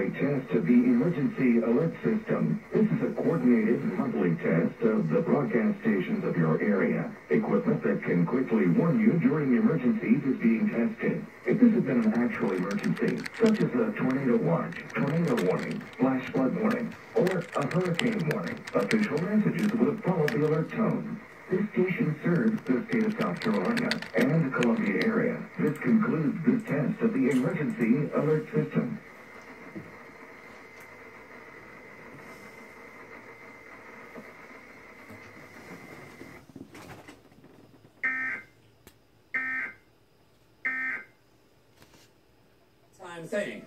monthly test of the Emergency Alert System. This is a coordinated monthly test of the broadcast stations of your area. Equipment that can quickly warn you during emergencies is being tested. If this has been an actual emergency, such as a tornado watch, tornado warning, flash flood warning, or a hurricane warning, official messages would have followed the alert tone. This station serves the state of South Carolina and the Columbia area. This concludes this test of the Emergency Alert System. Time thing.